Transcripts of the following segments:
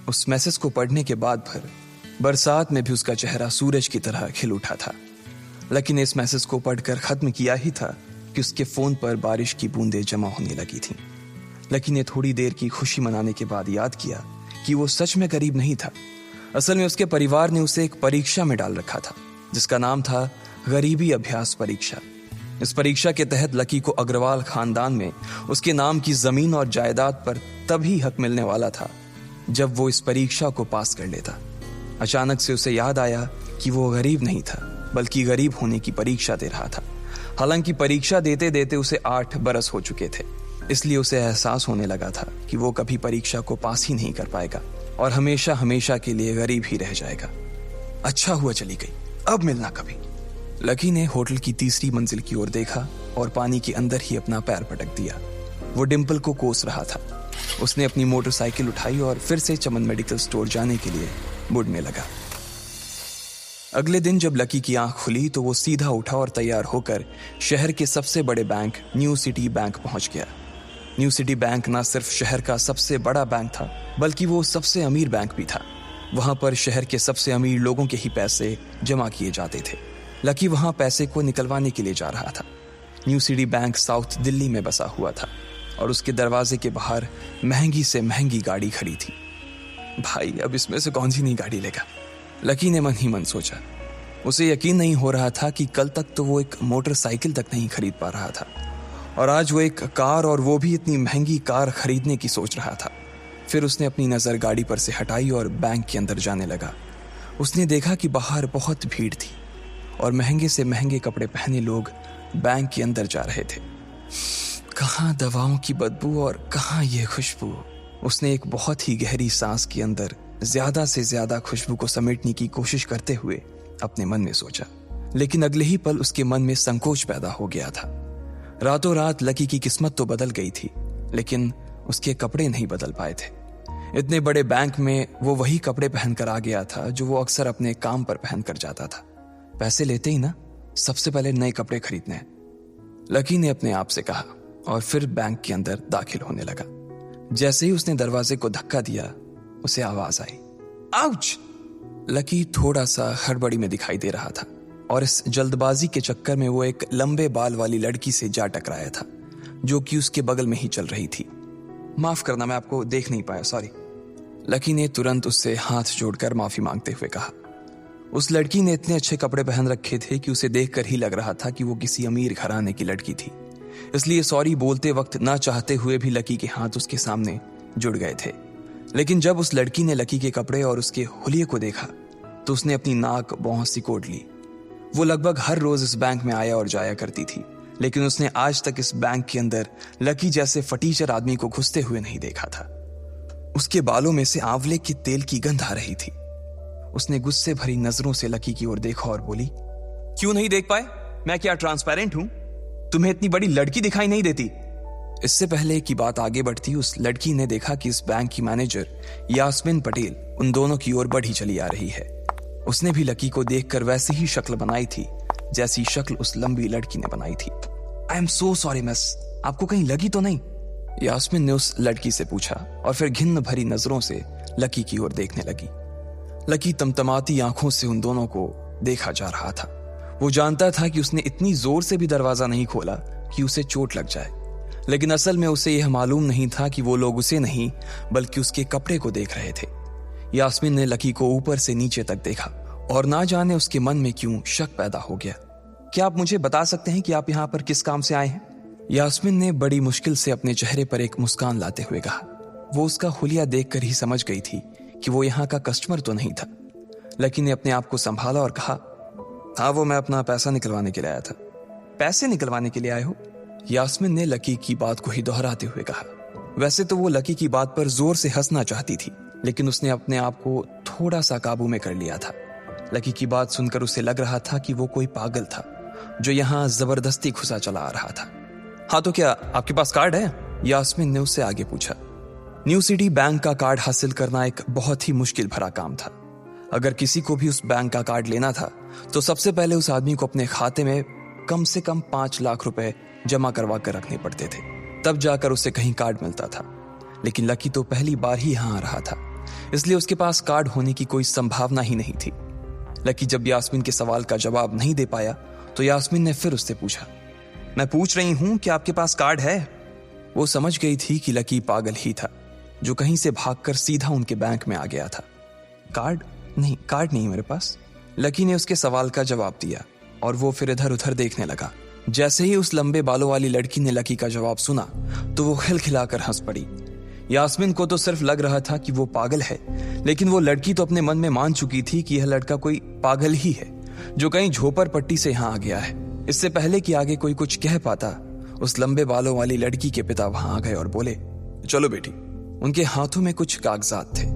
उस मैसेज को पढ़ने के बाद भर बरसात में भी उसका चेहरा सूरज की तरह खिल उठा था। लकी ने इस मैसेज को पढ़कर खत्म किया ही था कि उसके फोन पर बारिश की बूंदें जमा होने लगी थीं। लकी ने थोड़ी देर की खुशी मनाने के बाद याद किया कि वो सच में गरीब नहीं था। असल में उसके परिवार ने उसे एक परीक्षा में डाल रखा था जिसका नाम था गरीबी अभ्यास परीक्षा। इस परीक्षा के तहत लकी को अग्रवाल खानदान में उसके नाम की जमीन और जायदाद पर तभी हक मिलने वाला था जब वो इस परीक्षा को पास कर लेता। अचानक से उसे याद आया कि वो गरीब नहीं था बल्कि गरीब होने की परीक्षा दे रहा था। हालांकि परीक्षा देते देते उसे 8 बरस हो चुके थे, इसलिए उसे एहसास होने लगा था कि वो कभी परीक्षा को पास ही नहीं कर पाएगा और हमेशा हमेशा के लिए गरीब ही रह जाएगा। अच्छा हुआ चली गई, अब मिलना कभी। लकी ने होटल की तीसरी मंजिल की ओर देखा और पानी के अंदर ही अपना पैर पटक दिया। वो डिंपल को कोस रहा था। उसने अपनी मोटरसाइकिल उठाई और फिर से चमन मेडिकल स्टोर जाने के लिए मुड़ने लगा। अगले दिन जब लकी की आंख खुली तो वो सीधा उठा और तैयार होकर शहर के सबसे बड़े बैंक न्यू सिटी बैंक पहुंच गया। न्यू सिटी बैंक न सिर्फ शहर का सबसे बड़ा बैंक था बल्कि वो सबसे अमीर बैंक भी था। वहां पर शहर के सबसे अमीर लोगों के ही पैसे जमा किए जाते थे। लकी वहां पैसे को निकलवाने के लिए जा रहा था। New city bank south Delhi में बसा हुआ था और उसके दरवाजे के बाहर महंगी से महंगी गाड़ी खड़ी थी। भाई, अब इसमें से कौन सी नई गाड़ी लेगा, लकी ने मन ही मन सोचा। उसे यकीन नहीं हो रहा था कि कल तक तो वो एक मोटरसाइकिल तक नहीं खरीद पा रहा था और आज वो एक कार, और वो भी इतनी महंगी कार खरीदने की सोच रहा था। फिर उसने अपनी नजर गाड़ी पर से हटाई और बैंक के अंदर जाने लगा। उसने देखा कि बाहर बहुत भीड़ थी और महंगे से महंगे कपड़े पहने लोग बैंक के अंदर जा रहे थे। कहाँ दवाओं की बदबू और कहाँ ये खुशबू। उसने एक बहुत ही गहरी सांस के अंदर ज्यादा से ज्यादा खुशबू को समेटने की कोशिश करते हुए अपने मन में सोचा, लेकिन अगले ही पल उसके मन में संकोच पैदा हो गया था। रातों रात लकी की किस्मत तो बदल गई थी, लेकिन उसके कपड़े नहीं बदल पाए थे। इतने बड़े बैंक में वो वही कपड़े पहनकर आ गया था जो वो अक्सर अपने काम पर पहनकर जाता था। पैसे लेते ही ना सबसे पहले नए कपड़े खरीदने हैं, लकी ने अपने आप से कहा और फिर बैंक के अंदर दाखिल होने लगा। जैसे ही उसने दरवाजे को धक्का दिया, उसे आवाज आई, आउच! लकी थोड़ा सा हड़बड़ी में दिखाई दे रहा था और इस जल्दबाजी के चक्कर में वो एक लंबे बाल वाली लड़की से जा टकराया था जो कि उसके बगल में ही चल रही थी। माफ करना, मैं आपको देख नहीं पाया, सॉरी। लकी ने तुरंत उससे हाथ जोड़कर माफी मांगते हुए कहा। उस लड़की ने इतने अच्छे कपड़े पहन रखे थे कि उसे देखकर ही लग रहा था कि वो किसी अमीर घराने की लड़की थी, इसलिए सॉरी बोलते वक्त ना चाहते हुए भी लकी के हाथ उसके सामने जुड़ गए थे। लेकिन जब उस लड़की ने लकी के कपड़े और उसके हुलिये को देखा तो उसने अपनी नाक भौं सिकोड़ ली। वो लगभग हर रोज इस बैंक में आया और जाया करती थी, लेकिन उसने आज तक इस बैंक के अंदर लकी जैसे फटीचर आदमी को घुसते हुए नहीं देखा था। उसके बालों में से आंवले के तेल की गंध आ रही थी। उसने गुस्से भरी नजरों से लकी की ओर देखा और बोली, क्यों नहीं देख पाए? मैं क्या ट्रांसपेरेंट हूं? तुम्हें इतनी बड़ी लड़की दिखाई नहीं देती? इससे पहले कि बात आगे बढ़ती, उस लड़की ने देखा कि इस बैंक की मैनेजर यास्मीन पटेल उन दोनों की ओर बढ़ी चली आ रही है। उसने भी लकी को देखकर वैसी ही शक्ल बनाई थी जैसी शक्ल उस लंबी लड़की ने बनाई थी। I am so sorry miss, आपको कहीं लगी तो नहीं? यास्मीन ने उस लड़की से पूछा और फिर घिन्न भरी नजरों से लकी की ओर देखने लगी। लकी तमतमाती आंखों से उन दोनों को देखा जा रहा था। वो जानता था कि उसने इतनी जोर से भी दरवाजा नहीं खोला कि उसे चोट लग जाए, लेकिन असल में उसे यह मालूम नहीं था कि वो लोग उसे नहीं बल्कि उसके कपड़े को देख रहे थे। यास्मीन ने लकी को ऊपर से नीचे तक देखा और ना जाने उसके मन में क्यों शक पैदा हो गया। क्या आप मुझे बता सकते हैं कि आप यहाँ पर किस काम से आए हैं? यास्मीन ने बड़ी मुश्किल से अपने चेहरे पर एक मुस्कान लाते हुए कहा। वो उसका हुलिया देखकर ही समझ गई थी कि वो यहाँ का कस्टमर तो नहीं था। लकी ने अपने आप को संभाला और कहा, हाँ, वो मैं अपना पैसा निकलवाने के लिए आया था। पैसे निकलवाने के लिए आए हो? यास्मीन ने लकी की बात को ही दोहराते हुए कहा। वैसे तो वो लकी की बात पर जोर से हंसना चाहती थी, लेकिन उसने अपने आप को थोड़ा सा काबू में कर लिया था। लकी की बात सुनकर उसे लग रहा था कि वो कोई पागल था जो यहाँ जबरदस्ती घुसा चला आ रहा था। हाँ, तो क्या आपके पास कार्ड है? यास्मीन ने उससे आगे पूछा। न्यू सिटी बैंक का कार्ड हासिल करना एक बहुत ही मुश्किल भरा काम था। अगर किसी को भी उस बैंक का कार्ड लेना था तो सबसे पहले उस आदमी को अपने खाते में कम से कम 5 लाख रुपए जमा करवा कर रखने पड़ते थे, तब जाकर उसे कहीं कार्ड मिलता था। लेकिन लकी तो पहली बार ही यहाँ आ रहा था इसलिए उसके पास कार्ड होने की कोई संभावना ही नहीं थी। लकी जब यास्मीन के सवाल का जवाब नहीं दे पाया तो यास्मीन ने फिर उससे पूछा, मैं पूछ रही हूं कि आपके पास कार्ड है? वो समझ गई थी कि लकी पागल ही था जो कहीं से भागकर सीधा उनके बैंक में आ गया था। कार्ड नहीं मेरे पास। लकी ने उसके सवाल का जवाब दिया और वो फिर इधर उधर देखने लगा। जैसे ही उस लंबे बालों वाली लड़की ने लकी का जवाब सुना तो वो खिलखिलाकर हंस पड़ी। यास्मीन को तो सिर्फ लग रहा था कि वो पागल है, लेकिन वो लड़की तो अपने मन में मान चुकी थी कि यह लड़का कोई पागल ही है जो कहीं झोपड़ पट्टी से यहाँ आ गया है। इससे पहले कि आगे कोई कुछ कह पाता, उस लंबे बालों वाली लड़की के पिता वहां आ गए और बोले, चलो बेटी। उनके हाथों में कुछ कागजात थे।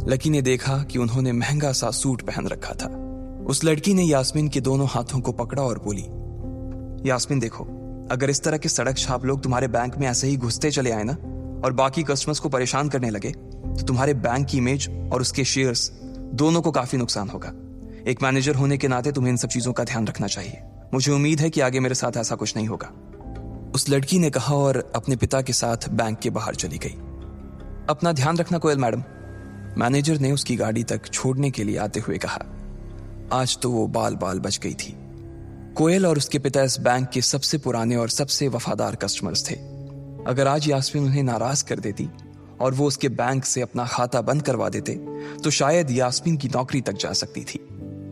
लकी ने देखा कि उन्होंने महंगा सा सूट पहन रखा था। उस लड़की ने यास्मीन के दोनों हाथों को पकड़ा और बोली, यास्मीन देखो, अगर इस तरह के सड़क छाप लोग तुम्हारे बैंक में ऐसे ही घुसते चले आए ना और बाकी कस्टमर्स को परेशान करने लगे तो तुम्हारे बैंक की इमेज और उसके शेयर्स दोनों को काफी नुकसान होगा। एक मैनेजर होने के नाते तुम्हें इन सब चीजों का ध्यान रखना चाहिए। मुझे उम्मीद है कि आगे मेरे साथ ऐसा कुछ नहीं होगा, उस लड़की ने कहा और अपने पिता के साथ बैंक के बाहर चली गई। अपना ध्यान रखना कोयल मैडम, मैनेजर ने उसकी गाड़ी तक छोड़ने के लिए आते हुए कहा। आज तो वो बाल बाल बच गई थी। कोयल और उसके पिता इस बैंक के सबसे पुराने और सबसे वफादार कस्टमर्स थे। अगर आज यास्मीन उन्हें नाराज कर देती और वो उसके बैंक से अपना खाता बंद करवा देते तो शायद यास्मीन की नौकरी तक जा सकती थी।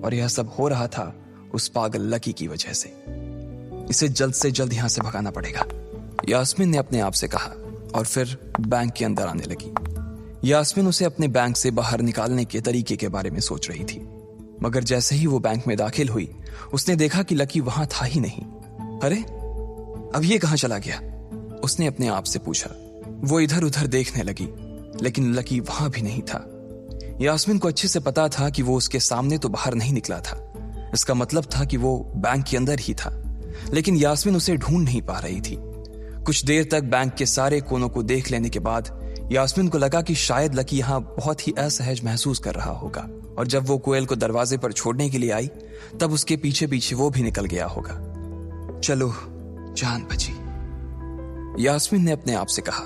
और यह सब हो रहा था उस पागल लकी की वजह से। इसे जल्द से जल्द यहां से भगाना पड़ेगा, यास्मीन ने अपने आप से कहा और फिर बैंक के अंदर आने लगी। यास्मीन उसे अपने बैंक से बाहर निकालने के तरीके के बारे में सोच रही थी, मगर जैसे ही वो बैंक में दाखिल हुई उसने देखा कि लकी वहां था ही नहीं। अरे अब ये कहां चला गया, उसने अपने आप से पूछा। वो इधर उधर देखने लगी लेकिन लकी वहां भी नहीं था। यास्मीन को अच्छे से पता था कि वो उसके सामने तो बाहर नहीं निकला था, इसका मतलब था कि वो बैंक के अंदर ही था, लेकिन यास्मीन उसे ढूंढ नहीं पा रही थी। कुछ देर तक बैंक के सारे कोनों को देख लेने के बाद यास्मीन को लगा कि शायद लकी यहाँ बहुत ही असहज महसूस कर रहा होगा और जब वो कोयल को दरवाजे पर छोड़ने के लिए आई तब उसके पीछे पीछे वो भी निकल गया होगा। चलो जान बची, यास्मीन ने अपने आप से कहा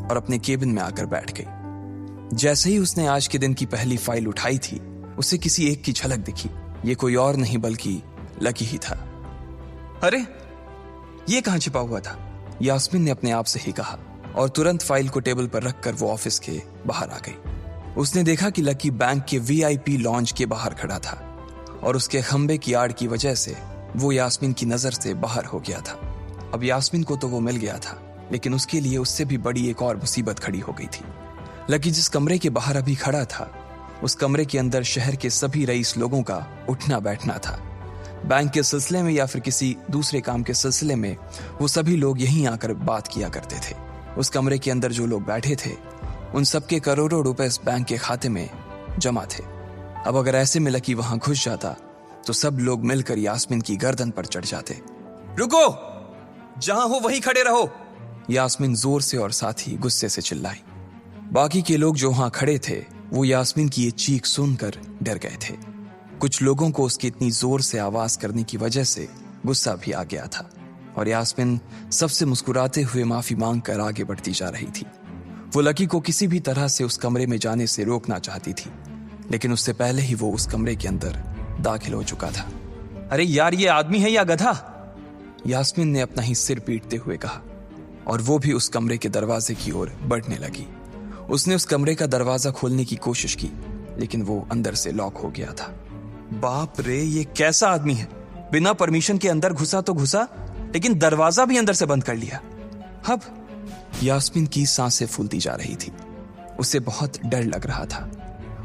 और अपने केबिन में आकर बैठ गई। जैसे ही उसने आज के दिन की पहली फाइल उठाई थी उसे किसी एक की झलक दिखी। ये कोई और नहीं बल्कि लकी ही था। अरे ये कहां छिपा हुआ था, यास्मीन ने अपने आप से ही कहा और तुरंत फाइल को टेबल पर रखकर वो ऑफिस के बाहर आ गई। उसने देखा कि लकी बैंक के वीआईपी लॉन्ज के बाहर खड़ा था और उसके खंबे की आड़ की वजह से वो यास्मीन की नजर से बाहर हो गया था। अब यास्मीन को तो वो मिल गया था, लेकिन उसके लिए उससे भी बड़ी एक और मुसीबत खड़ी हो गई थी। लकी जिस कमरे के बाहर अभी खड़ा था उस कमरे के अंदर शहर के सभी रईस लोगों का उठना बैठना था। बैंक के सिलसिले में या फिर किसी दूसरे काम के सिलसिले में वो सभी लोग यहीं आकर बात किया करते थे। उस कमरे के अंदर जो लोग बैठे थे उन सबके करोड़ों रुपए इस बैंक के खाते में जमा थे। अब अगर ऐसे में लकी वहां घुस जाता तो सब लोग मिलकर यास्मीन की गर्दन पर चढ़ जाते। रुको, जहां हो वहीं खड़े रहो, यास्मीन जोर से और साथ ही गुस्से से चिल्लाई। बाकी के लोग जो वहां खड़े थे वो यास्मीन की ये चीख सुनकर डर गए थे। कुछ लोगों को उसकी इतनी जोर से आवाज करने की वजह से गुस्सा भी आ गया था और यास्मीन सबसे मुस्कुराते हुए माफी मांगकर आगे बढ़ती जा रही थी। वो लकी को किसी भी तरह से उस कमरे में जाने से रोकना चाहती थी, लेकिन उससे पहले ही वो उस कमरे के अंदर दाखिल हो चुका था। अरे यार, ये आदमी है या गधा, यास्मीन ने अपना ही सिर पीटते हुए कहा और वो भी उस कमरे के दरवाजे की ओर बढ़ने लगी। उसने उस कमरे का दरवाजा खोलने की कोशिश की लेकिन वो अंदर से लॉक हो गया था। बाप रे, ये कैसा आदमी है, बिना परमिशन के अंदर घुसा तो घुसा लेकिन दरवाजा भी अंदर से बंद कर लिया। अब यास्मीन की सांसें फूलती जा रही थी, उसे बहुत डर लग रहा था।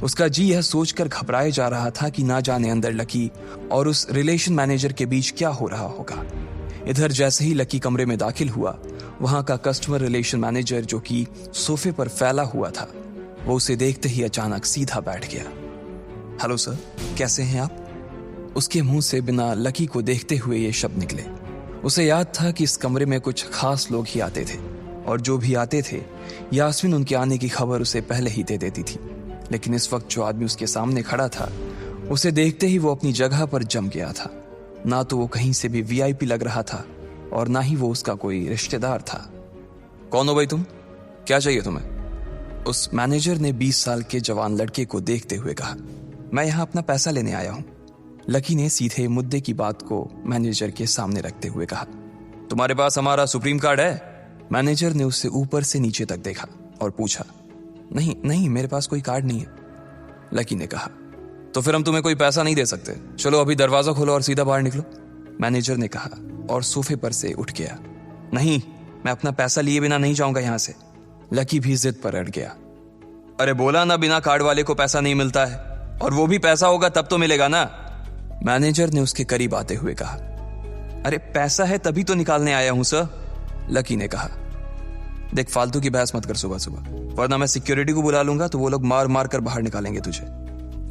उसका जी यह सोचकर घबराए जा रहा था कि ना जाने अंदर लकी और उस रिलेशन मैनेजर के बीच क्या हो रहा होगा। इधर जैसे ही लकी कमरे में दाखिल हुआ वहां का कस्टमर रिलेशन मैनेजर जो कि सोफे पर फैला हुआ था वो उसे देखते ही अचानक सीधा बैठ गया। हेलो सर, कैसे हैं आप? उसके मुंह से बिना लकी को देखते हुए ये शब्द निकले। उसे याद था कि इस कमरे में कुछ खास लोग ही आते थे और जो भी आते थे यास्मीन उनके आने की खबर उसे पहले ही दे देती थी, लेकिन इस वक्त जो आदमी उसके सामने खड़ा था उसे देखते ही वो अपनी जगह पर जम गया था। ना तो वो कहीं से भी वीआईपी लग रहा था और ना ही वो उसका कोई रिश्तेदार था। कौन हो भाई तुम, क्या चाहिए तुम्हें? उस मैनेजर ने 20 साल के जवान लड़के को देखते हुए कहा, मैं यहाँ अपना पैसा लेने आया हूँ। लकी ने सीधे मुद्दे की बात को मैनेजर के सामने रखते हुए कहा, तुम्हारे पास हमारा सुप्रीम कार्ड है? मैनेजर ने उससे ऊपर से नीचे तक देखा और पूछा, नहीं मेरे पास कोई कार्ड नहीं है। लकी ने कहा, तो फिर हम तुम्हें कोई पैसा नहीं दे सकते, चलो अभी दरवाजा खोलो और सीधा बाहर निकलो। मैनेजर ने कहा और सोफे पर से उठ गया। नहीं, मैं अपना पैसा लिए बिना नहीं जाऊंगा यहां से। लकी भी जिद पर अड़ गया। अरे बोला ना, बिना कार्ड वाले को पैसा नहीं मिलता है, और वो भी पैसा होगा तब तो मिलेगा ना। मैनेजर ने उसके करीब आते हुए कहा, अरे पैसा है तभी तो निकालने आया हूं सर। लकी ने कहा, देख फालतू की बहस मत कर सुबह सुबह, वरना मैं सिक्योरिटी को बुला लूंगा तो वो लोग मार मार कर बाहर निकालेंगे तुझे।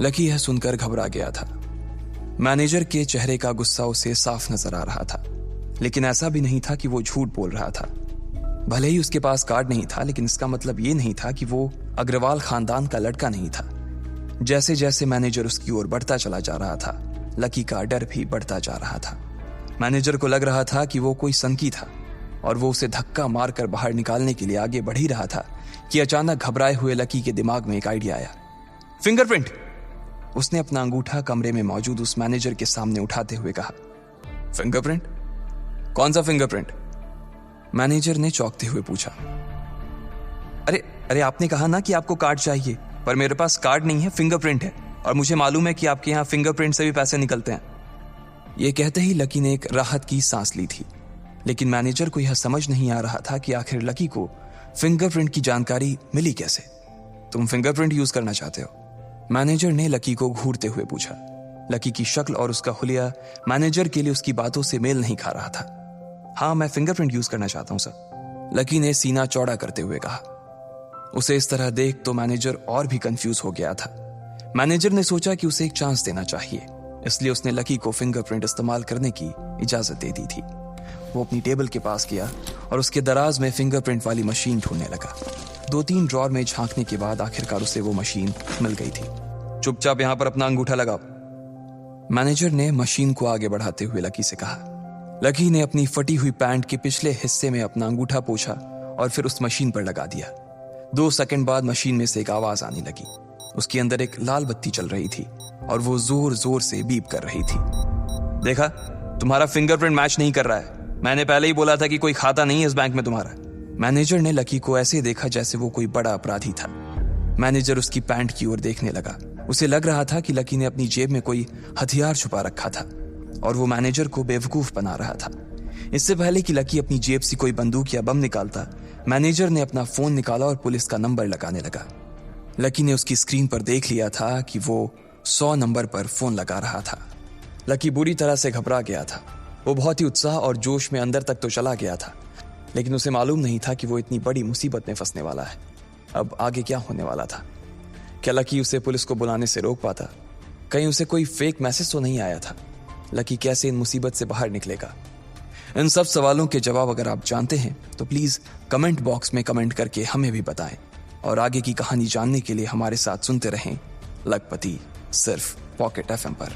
लकी यह सुनकर घबरा गया था। मैनेजर के चेहरे का गुस्सा उसे साफ नजर आ रहा था, लेकिन ऐसा भी नहीं था कि वो झूठ बोल रहा था। भले ही उसके पास कार्ड नहीं था, लेकिन इसका मतलब ये नहीं था कि वो अग्रवाल खानदान का लड़का नहीं था। जैसे जैसे मैनेजर उसकी ओर बढ़ता चला जा रहा था, लकी का डर भी बढ़ता जा रहा था। मैनेजर को लग रहा था कि वो कोई संकी था और वो उसे धक्का मारकर बाहर निकालने के लिए आगे बढ़ ही रहा था कि अचानक घबराए हुए लकी के दिमाग में एक आइडिया आया। फिंगरप्रिंट! उसने अपना अंगूठा कमरे में मौजूद उस मैनेजर के सामने उठाते हुए कहा। फिंगरप्रिंट? कौन सा फिंगरप्रिंट? मैनेजर ने चौंकते हुए पूछा। अरे आपने कहा ना कि आपको कार्ड चाहिए, पर मेरे पास कार्ड नहीं है, फिंगरप्रिंट है, और मुझे मालूम है कि आपके यहाँ फिंगरप्रिंट से भी पैसे निकलते हैं। यह कहते ही लकी ने एक राहत की सांस ली थी, लेकिन मैनेजर को यह समझ नहीं आ रहा था कि आखिर लकी को फिंगरप्रिंट की जानकारी मिली कैसे। तुम फिंगरप्रिंट यूज करना चाहते हो? मैनेजर ने लकी को घूरते हुए पूछा। लकी की शक्ल और उसका हुलिया मैनेजर के लिए उसकी बातों से मेल नहीं खा रहा था। हाँ, मैं फिंगरप्रिंट यूज करना चाहता हूं सर, लकी ने सीना चौड़ा करते हुए कहा। उसे इस तरह देख तो मैनेजर और भी कंफ्यूज हो गया था। मैनेजर ने सोचा कि उसे एक चांस देना चाहिए, इसलिए उसने लकी को फिंगरप्रिंट इस्तेमाल करने की इजाजत दे दी थी। वो अपनी टेबल के पास गया और उसके दराज में फिंगरप्रिंट वाली मशीन ढूंढने लगा। 2-3 ड्रॉर में झांकने के बाद आखिरकार उसे वो मशीन मिल गई थी। चुपचाप यहां पर अपना अंगूठा लगाओ, मैनेजर ने मशीन को आगे बढ़ाते हुए लकी से कहा। लकी ने अपनी फटी हुई पैंट के पिछले हिस्से में अपना अंगूठा पोंछा और फिर उस मशीन पर लगा दिया। 2 सेकंड बाद मशीन में से एक आवाज आने लगी। उसके अंदर एक लाल बत्ती चल रही थी और वो जोर जोर से बीप कर रही थी। देखा, तुम्हारा फिंगरप्रिंट मैच नहीं कर रहा है। मैंने पहले ही बोला था कि कोई खाता नहीं है इस बैंक में तुम्हारा। मैनेजर ने लकी को ऐसे देखा जैसे वो कोई बड़ा अपराधी था। मैनेजर उसकी पैंट की ओर देखने लगा। उसे लग रहा था कि लकी ने अपनी जेब में कोई हथियार छुपा रखा था और वो मैनेजर को बेवकूफ बना रहा था। इससे पहले कि लकी अपनी जेब से कोई बंदूक या बम निकालता, मैनेजर ने अपना फोन निकाला और पुलिस का नंबर लगाने लगा। लकी ने उसकी स्क्रीन पर देख लिया था कि वो 100 नंबर पर फोन लगा रहा था। लकी बुरी तरह से घबरा गया था। वो बहुत ही उत्साह और जोश में अंदर तक तो चला गया था, लेकिन उसे मालूम नहीं था कि वो इतनी बड़ी मुसीबत में फंसने वाला है। अब आगे क्या होने वाला था? क्या लकी उसे पुलिस को बुलाने से रोक पाता? कहीं उसे कोई फेक मैसेज तो नहीं आया था? लकी कैसे इन मुसीबत से बाहर निकलेगा? इन सब सवालों के जवाब अगर आप जानते हैं तो प्लीज कमेंट बॉक्स में कमेंट करके हमें भी बताएं, और आगे की कहानी जानने के लिए हमारे साथ सुनते रहें लखपति, सिर्फ पॉकेट FM पर।